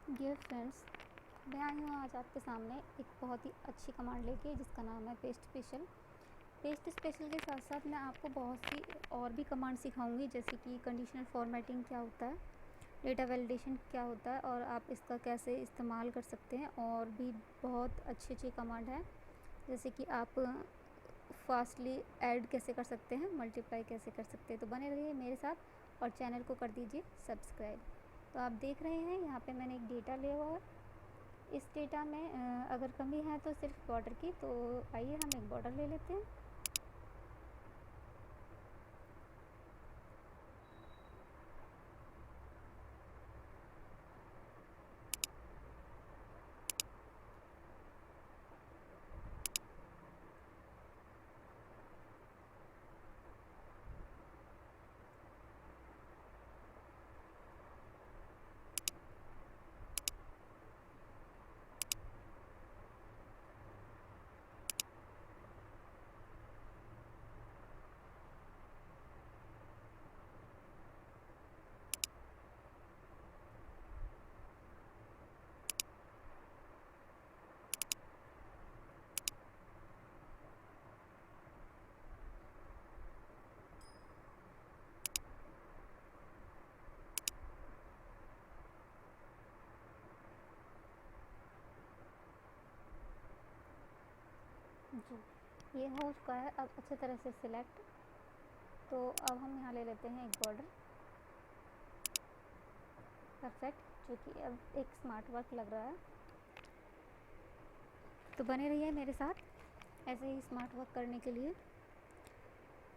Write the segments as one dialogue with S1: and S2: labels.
S1: Dear friends, मैं आई हूँ आज आपके सामने एक बहुत ही अच्छी कमांड लेके जिसका नाम है पेस्ट स्पेशल। पेस्ट स्पेशल के साथ साथ मैं आपको बहुत सी और भी कमांड सिखाऊंगी, जैसे कि कंडीशनल फॉर्मेटिंग क्या होता है, डेटा वैलिडेशन क्या होता है और आप इसका कैसे इस्तेमाल कर सकते हैं। और भी बहुत अच्छी अच्छी कमांड है, जैसे कि आप फास्टली ऐड कैसे कर सकते हैं, मल्टीप्लाई कैसे कर सकते हैं। तो बने रहिए मेरे साथ और चैनल को कर दीजिए सब्सक्राइब। तो आप देख रहे हैं यहाँ पे मैंने एक डेटा लिया हुआ है। इस डेटा में अगर कमी है तो सिर्फ बॉर्डर की, तो आइए हम एक बॉर्डर ले लेते हैं। जी, ये हो चुका है। अब अच्छे तरह से सिलेक्ट। तो अब हम यहाँ ले लेते हैं एक बॉर्डर, परफेक्ट, जो कि अब एक स्मार्ट वर्क लग रहा है। तो बने रहिए मेरे साथ ऐसे ही स्मार्ट वर्क करने के लिए।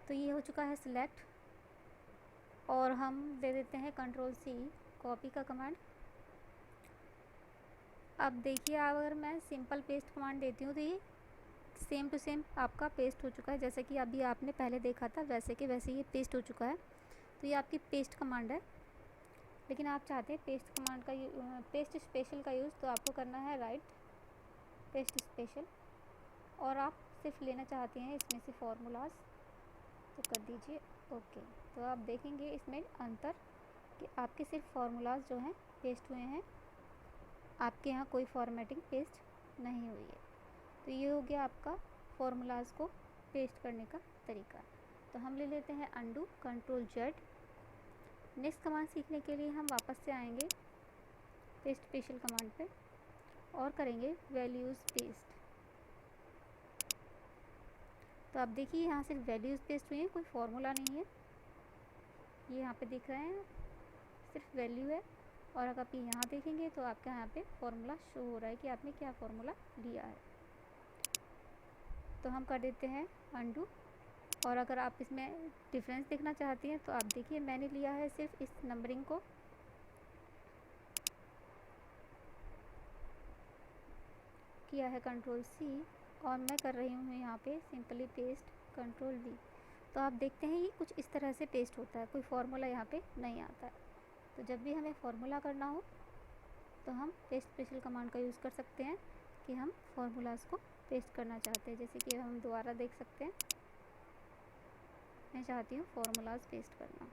S1: तो ये हो चुका है सिलेक्ट, और हम दे देते हैं कंट्रोल-C, कॉपी का कमांड। अब देखिए, अगर मैं सिंपल पेस्ट कमांड देती हूँ तो ये सेम टू सेम आपका पेस्ट हो चुका है, जैसे कि अभी आपने पहले देखा था वैसे के वैसे ये पेस्ट हो चुका है। तो ये आपकी पेस्ट कमांड है। लेकिन आप चाहते हैं पेस्ट कमांड का पेस्ट स्पेशल का यूज़, तो आपको करना है राइट पेस्ट स्पेशल, और आप सिर्फ लेना चाहते हैं इसमें से फार्मूलाज, तो कर दीजिए ओके। तो आप देखेंगे इसमें अंतर कि आपके सिर्फ फार्मूलाज जो हैं पेस्ट हुए हैं, आपके यहाँ कोई फॉर्मेटिंग पेस्ट नहीं हुई है। तो ये हो गया आपका फार्मूलाज को पेस्ट करने का तरीका। तो हम ले लेते हैं अंडू, कंट्रोल-Z। नेक्स्ट कमांड सीखने के लिए हम वापस से आएंगे पेस्ट स्पेशल कमांड पे और करेंगे वैल्यूज़ पेस्ट। तो आप देखिए यहाँ सिर्फ वैल्यूज़ पेस्ट हुई हैं, कोई फार्मूला नहीं है। ये यहाँ पे देख रहे हैं सिर्फ वैल्यू है, और अगर आप यहाँ देखेंगे तो आपके यहाँ पे फार्मूला शो हो रहा है कि आपने क्या फार्मूला लिया है। तो हम कर देते हैं अंडू, और अगर आप इसमें डिफरेंस देखना चाहती हैं तो आप देखिए मैंने लिया है सिर्फ इस नंबरिंग को, किया है कंट्रोल-C, और मैं कर रही हूँ यहाँ पे सिंपली पेस्ट कंट्रोल-V। तो आप देखते हैं ये कुछ इस तरह से पेस्ट होता है, कोई फार्मूला यहाँ पे नहीं आता है। तो जब भी हमें फार्मूला करना हो तो हम पेस्ट स्पेशल कमांड का यूज़ कर सकते हैं कि हम फार्मूलाज को पेस्ट करना चाहते हैं। जैसे कि हम दोबारा देख सकते हैं, मैं चाहती हूँ फार्मूलाज पेस्ट करना।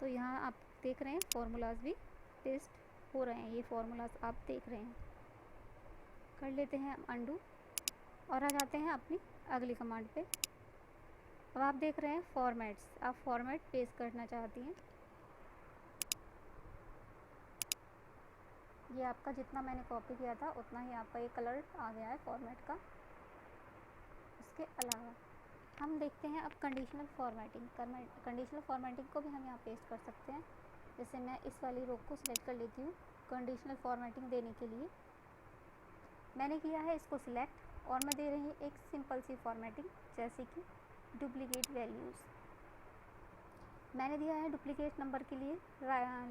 S1: तो यहाँ आप देख रहे हैं फार्मूलाज भी पेस्ट हो रहे हैं, ये फार्मूलाज आप देख रहे हैं। कर लेते हैं हम अंडू और आ जाते हैं अपनी अगली कमांड पे। अब आप देख रहे हैं फॉर्मेट्स, आप फॉर्मेट पेस्ट करना चाहती हैं। ये आपका जितना मैंने कॉपी किया था उतना ही आपका ये कलर आ गया है फॉर्मेट का। इसके अलावा हम देखते हैं अब कंडीशनल फॉर्मेटिंग। कंडीशनल फॉर्मेटिंग को भी हम यहाँ पेस्ट कर सकते हैं। जैसे मैं इस वाली रो को सिलेक्ट कर लेती हूँ कंडीशनल फॉर्मेटिंग देने के लिए। मैंने किया है इसको सिलेक्ट, और मैं दे रही हूँ एक सिंपल सी फॉर्मेटिंग, जैसे कि डुप्लीकेट वैल्यूज़। मैंने दिया है डुप्लीकेट नंबर के लिए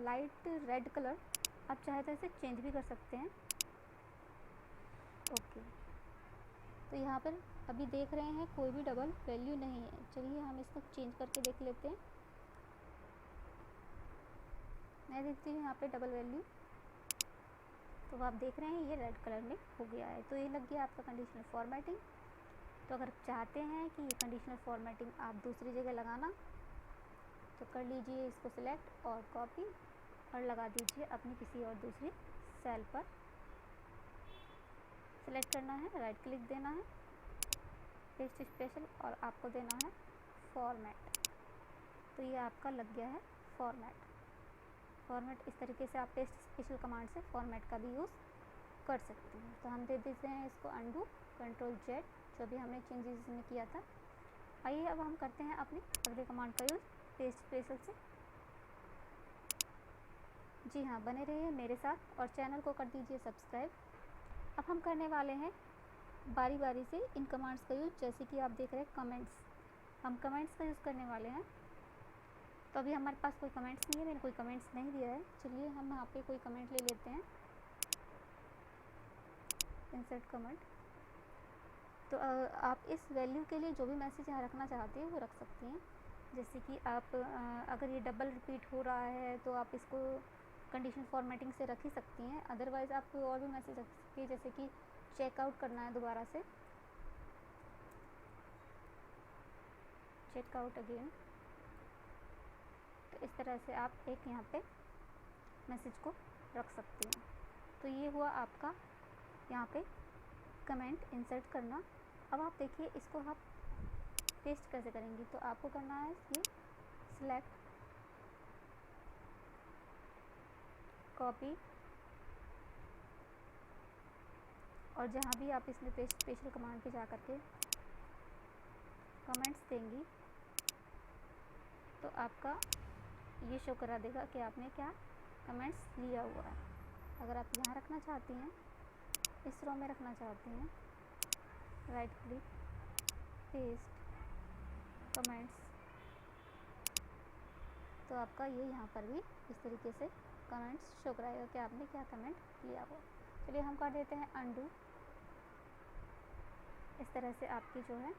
S1: लाइट रेड कलर, आप चाहे तो इसे चेंज भी कर सकते हैं। ओके, तो यहाँ पर अभी देख रहे हैं कोई भी डबल वैल्यू नहीं है। चलिए हम इसको चेंज करके देख लेते हैं। मैं देती हूँ यहाँ पे डबल वैल्यू, तो आप देख रहे हैं ये रेड कलर में हो गया है। तो ये लग गया आपका कंडीशनल फॉर्मेटिंग। तो अगर चाहते हैं कि ये कंडीशनल फॉर्मेटिंग आप दूसरी जगह लगाना, तो कर लीजिए इसको सिलेक्ट और कॉपी, और लगा दीजिए अपनी किसी और दूसरी सेल पर। सेलेक्ट करना है, राइट क्लिक देना है, पेस्ट स्पेशल, और आपको देना है फॉर्मेट। तो ये आपका लग गया है फॉर्मेट। इस तरीके से आप पेस्ट स्पेशल कमांड से फॉर्मेट का भी यूज़ कर सकते हैं। तो हम दे देते हैं इसको अंडू, कंट्रोल जेड, जो भी हमने चेंजेस इसमें किया था। आइए अब हम करते हैं अपनी अगले कमांड का यूज़ पेस्ट स्पेशल से। जी हाँ, बने रहिए मेरे साथ और चैनल को कर दीजिए सब्सक्राइब। अब हम करने वाले हैं बारी बारी से इन कमांड्स का यूज़। जैसे कि आप देख रहे हैं कमेंट्स, हम कमेंट्स का यूज़ करने वाले हैं। तो अभी हमारे पास कोई कमेंट्स नहीं है, मैंने कोई कमेंट्स नहीं दिया है। चलिए हम यहाँ पे कोई कमेंट ले लेते हैं, इंसर्ट कमेंट। तो आप इस वैल्यू के लिए जो भी मैसेज यहाँ रखना चाहते हैं वो रख सकती हैं। जैसे कि आप अगर ये डबल रिपीट हो रहा है तो आप इसको कंडीशन फॉर्मेटिंग से रख ही सकती हैं। अदरवाइज़ आप कोई और भी मैसेज रख सकती हैं, जैसे कि चेकआउट करना है दोबारा से, चेकआउट अगेन। तो इस तरह से आप एक यहाँ पे मैसेज को रख सकती हैं। तो ये हुआ आपका यहाँ पे कमेंट इंसर्ट करना। अब आप देखिए इसको आप पेस्ट कैसे करेंगी। तो आपको करना है ये सिलेक्ट, कॉपी, और जहाँ भी आप इसमें पेस्ट स्पेशल कमांड पे जा कर के कमेंट्स देंगी तो आपका ये शो करा देगा कि आपने क्या कमेंट्स लिया हुआ है। अगर आप यहाँ रखना चाहती हैं, इस रो में रखना चाहती हैं, राइट क्लिक, पेस्ट कमेंट्स, तो आपका ये यहाँ पर भी इस तरीके से कमेंट्स शो कराएगा कि आपने क्या कमेंट किया हुआ। चलिए हम कर देते हैं अंडू। इस तरह से आपकी जो है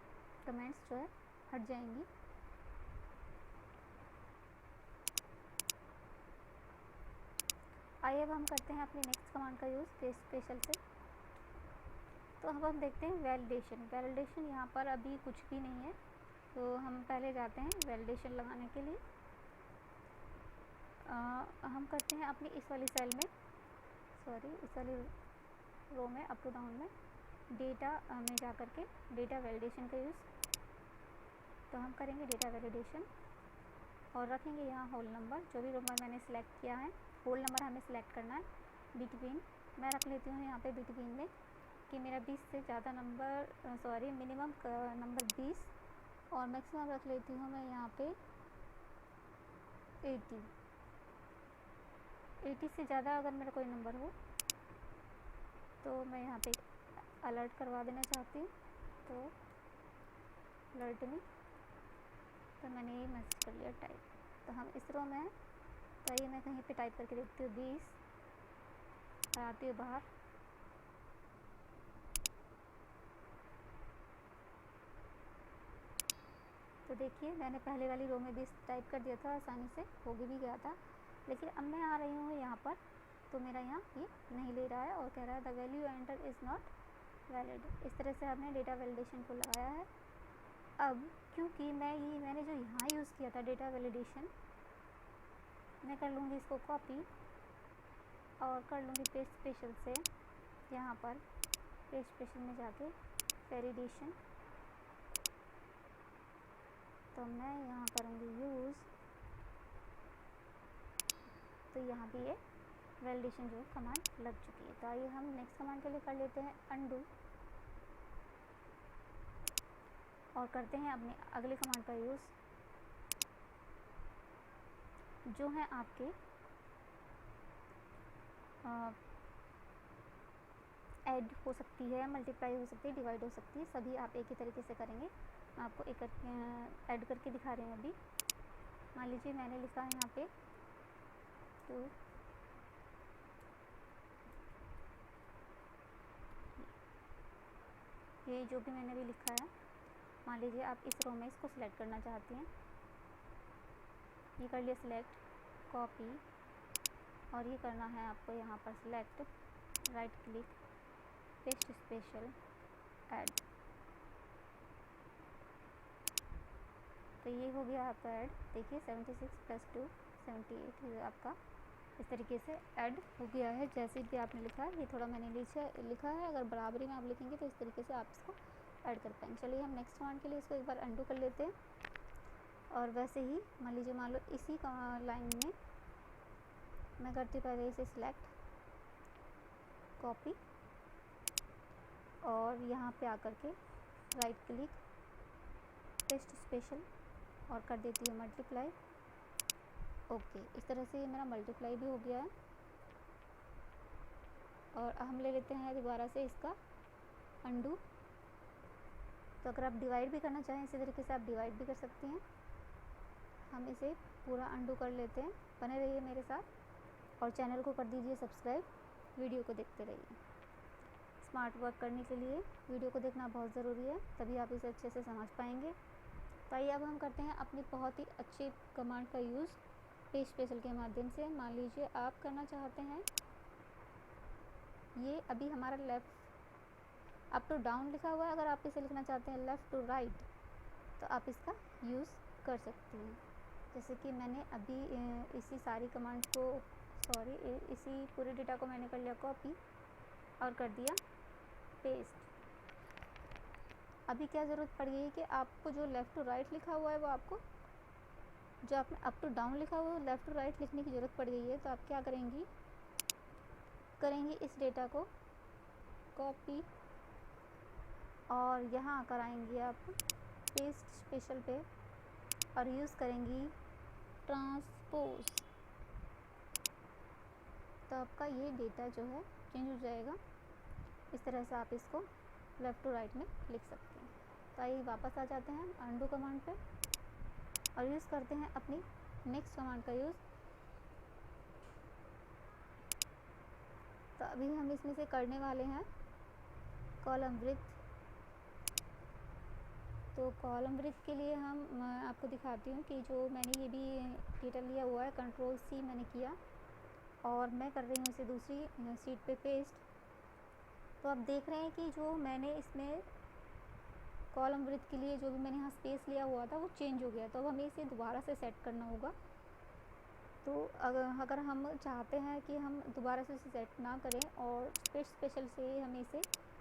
S1: कमेंट्स जो है हट जाएंगी। आइए अब हम करते हैं अपनी नेक्स्ट कमांड का यूज़ पेस्ट स्पेशल से। तो अब हम देखते हैं वैलिडेशन। यहाँ पर अभी कुछ भी नहीं है, तो हम पहले जाते हैं वैलिडेशन लगाने के लिए। हम करते हैं अपनी इस वाली सेल में, इस वाली रो में, अप टू डाउन में, डेटा में जा कर के डेटा वैलिडेशन का यूज़। तो हम करेंगे डेटा वैलिडेशन और रखेंगे यहाँ होल नंबर। जो भी नंबर मैंने सेलेक्ट किया है, होल नंबर हमें सेलेक्ट करना है। बिटवीन मैं रख लेती हूँ यहाँ पे बिटवीन में कि मेरा 20 से ज़्यादा नंबर, मिनिमम नंबर 20, और मैक्सिमम रख लेती हूँ मैं यहाँ पे 80 से ज़्यादा अगर मेरा कोई नंबर हो तो मैं यहाँ पे अलर्ट करवा देना चाहती हूँ। तो अलर्ट में तो मैंने ये मैसेज कर लिया टाइप। तो हम इस रो में हैं, तो ये मैं कहीं पे टाइप करके देखती हूँ 20 और आती हूँ बाहर। तो देखिए मैंने पहले वाली रो में 20 टाइप कर दिया था, आसानी से हो भी गया था। लेकिन अब मैं आ रही हूँ यहाँ पर, तो मेरा यहाँ ये नहीं ले रहा है और कह रहा है the value enter is not valid. इस तरह से हमने डेटा वैलिडेशन को लगाया है। अब क्योंकि मैंने जो यहाँ यूज़ किया था डेटा वैलिडेशन, मैं कर लूँगी इसको कॉपी और कर लूँगी पेस्ट स्पेशल से। यहाँ पर पेस्ट स्पेशल में जाके वैलिडेशन, तो मैं यहाँ करूँगी यूज़। तो यहाँ भी ये वैलिडेशन जो कमांड लग चुकी है। तो आइए हम नेक्स्ट कमांड के लिए कर लेते हैं अंडू और करते हैं अपने अगले कमांड का यूज़, जो है आपके ऐड हो सकती है, मल्टीप्लाई हो सकती है, डिवाइड हो सकती है, सभी आप एक ही तरीके से करेंगे। मैं आपको एक ऐड करके दिखा रही हूँ अभी। मान लीजिए मैंने लिखा है यहाँ पे 2, ये जो भी मैंने भी लिखा है, मान लीजिए आप इस रो में इसको सिलेक्ट करना चाहती हैं। ये कर लिया सिलेक्ट, कॉपी, और ये करना है आपको यहाँ पर select, right click, paste special, add. तो ये हो गया आपका ऐड। देखिए 76 + 2 78 ये आपका इस तरीके से ऐड हो गया है। जैसे भी आपने लिखा है, ये थोड़ा मैंने लिखा है, अगर बराबरी में आप लिखेंगे तो इस तरीके से आप इसको ऐड कर पाएंगे। चलिए हम नेक्स्ट कमांड के लिए इसको एक बार अंडू कर लेते हैं। और वैसे ही मान लो इसी लाइन में मैं करती पहले इसे सिलेक्ट, कॉपी, और यहाँ पे आकर के राइट क्लिक, पेस्ट स्पेशल, और कर देती हूँ मल्टीप्लाई। ओके, इस तरह से ये मेरा मल्टीप्लाई भी हो गया है। और हम ले लेते हैं दोबारा से इसका अंडू। तो अगर आप डिवाइड भी करना चाहें इसी तरीके से आप डिवाइड भी कर सकती हैं। हम इसे पूरा अंडू कर लेते हैं। बने रहिए मेरे साथ और चैनल को कर दीजिए सब्सक्राइब, वीडियो को देखते रहिए। स्मार्ट वर्क करने के लिए वीडियो को देखना बहुत ज़रूरी है, तभी आप इसे अच्छे से समझ पाएंगे। तो आइए अब हम करते हैं अपनी बहुत ही अच्छी कमांड का यूज़ पेस्ट स्पेशल के माध्यम से। मान लीजिए आप करना चाहते हैं, ये अभी हमारा लेफ़्ट अप टू डाउन लिखा हुआ है, अगर आप इसे लिखना चाहते हैं लेफ़्ट टू राइट तो आप इसका यूज़ कर सकती हैं। जैसे कि मैंने अभी इसी सारी कमांड को इसी पूरे डेटा को मैंने कर लिया कॉपी और कर दिया पेस्ट। अभी क्या ज़रूरत पड़ गई कि आपको जो लेफ़्ट टू राइट लिखा हुआ है वो आपको, जो आपने अप टू डाउन लिखा हुआ है लेफ़्ट टू राइट लिखने की ज़रूरत पड़ गई है। तो आप क्या करेंगी, इस डेटा को कॉपी और यहाँ कराएंगी आप पेस्ट स्पेशल पे और यूज़ करेंगी ट्रांसपोज। तो आपका ये डेटा जो है चेंज हो जाएगा। इस तरह से आप इसको लेफ़्ट टू राइट में लिख सकते हैं। तो आइए वापस आ जाते हैं अंडू कमांड पे और यूज़ करते हैं अपनी नेक्स्ट कमांड का यूज़। तो अभी हम इसमें से करने वाले हैं कॉलम ब्रेथ। तो कॉलम ब्रेथ के लिए हम आपको दिखाती हूँ कि जो मैंने ये भी डेटा लिया हुआ है Ctrl+C मैंने किया और मैं कर रही हूँ इसे दूसरी शीट पे पेस्ट। तो आप देख रहे हैं कि जो मैंने इसमें कॉलम ब्रेथ के लिए जो भी मैंने यहाँ स्पेस लिया हुआ था वो चेंज हो गया। तो अब हमें इसे दोबारा से सेट करना होगा। तो अगर हम चाहते हैं कि हम दोबारा से इसे सेट ना करें और पेस्ट स्पेशल से हम इसे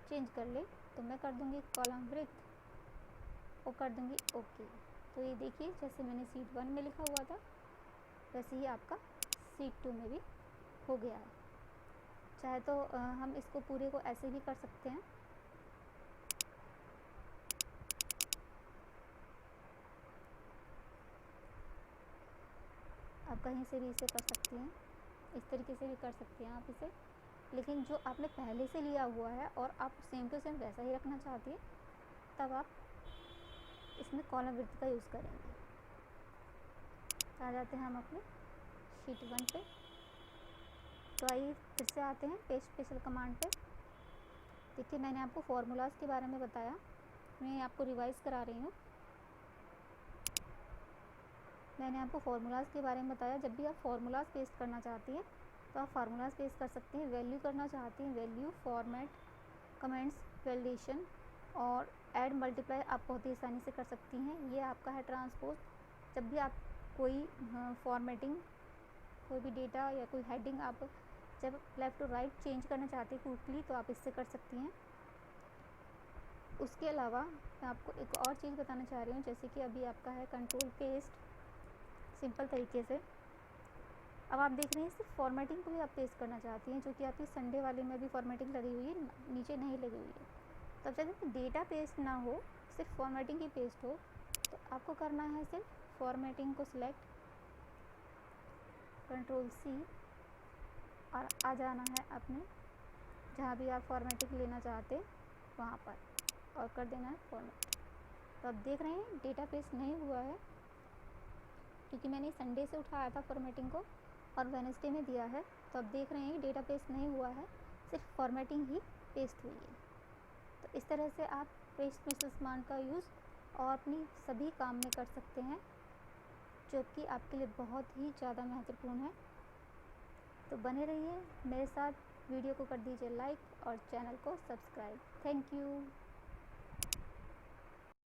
S1: चेंज कर लें, तो मैं कर दूँगी कॉलम ब्रेथ और कर दूँगी ओके। तो ये देखिए जैसे मैंने शीट 1 में लिखा हुआ था वैसे ही आपका शीट 2 में भी हो गया है। चाहे तो हम इसको पूरे को ऐसे भी कर सकते हैं। आप कहीं से भी इसे कर सकती हैं, इस तरीके से भी कर सकते हैं आप इसे। लेकिन जो आपने पहले से लिया हुआ है और आप सेम टू सेम वैसा ही रखना चाहती हैं, तब आप इसमें कॉलम ब्रेथ का यूज़ करेंगे। आ जाते हैं हम अपने शीट 1 पे। तो आइए फिर से आते हैं पेस्ट स्पेशल कमांड पे। देखिए मैंने आपको फार्मूलाज़ के बारे में बताया, मैं आपको रिवाइज़ करा रही हूँ। मैंने आपको फार्मूलाज़ के बारे में बताया, जब भी आप फार्मूलाज़ पेस्ट करना चाहती हैं तो आप फार्मूलाज़ पेस्ट कर सकती हैं। वैल्यू करना चाहती हैं, वैल्यू, फॉर्मेट, कमेंट्स, वैलिडेशन और ऐड मल्टीप्लाई आप बहुत ही आसानी से कर सकती हैं। ये आपका है ट्रांसपोज। जब भी आप कोई फॉर्मेटिंग, कोई भी डेटा या कोई हेडिंग आप जब लेफ़्ट टू राइट चेंज करना चाहती हैं क्विकली तो आप इससे कर सकती हैं। उसके अलावा मैं आपको एक और चीज़ बताना चाह रही हूँ, जैसे कि अभी आपका है कंट्रोल पेस्ट सिंपल तरीके से। अब आप देख रहे हैं सिर्फ फॉर्मेटिंग को भी आप पेस्ट करना चाहती हैं, जो कि आपकी संडे वाले में भी फॉर्मेटिंग लगी हुई है, नीचे नहीं लगी हुई है। तब जब डेटा पेस्ट ना हो, सिर्फ फॉर्मेटिंग ही पेस्ट हो, तो आपको करना है सिर्फ फॉर्मेटिंग को सिलेक्ट, Ctrl+C और आ जाना है अपने जहाँ भी आप फॉर्मेटिंग लेना चाहते हैं वहाँ पर और कर देना है फॉर्मेट। तो आप देख रहे हैं डेटा पेस्ट नहीं हुआ है क्योंकि मैंने संडे से उठाया था फॉर्मेटिंग को और वेडनेसडे में दिया है। तो आप देख रहे हैं कि डेटा पेस्ट नहीं हुआ है, सिर्फ फॉर्मेटिंग ही पेस्ट हुई है। तो इस तरह से आप पेस्ट स्पेशल कमांड का यूज़ और अपनी सभी काम में कर सकते हैं, जो कि आपके लिए बहुत ही ज़्यादा महत्वपूर्ण है। तो बने रहिए मेरे साथ, वीडियो को कर दीजिए लाइक और चैनल को सब्सक्राइब। Thank you.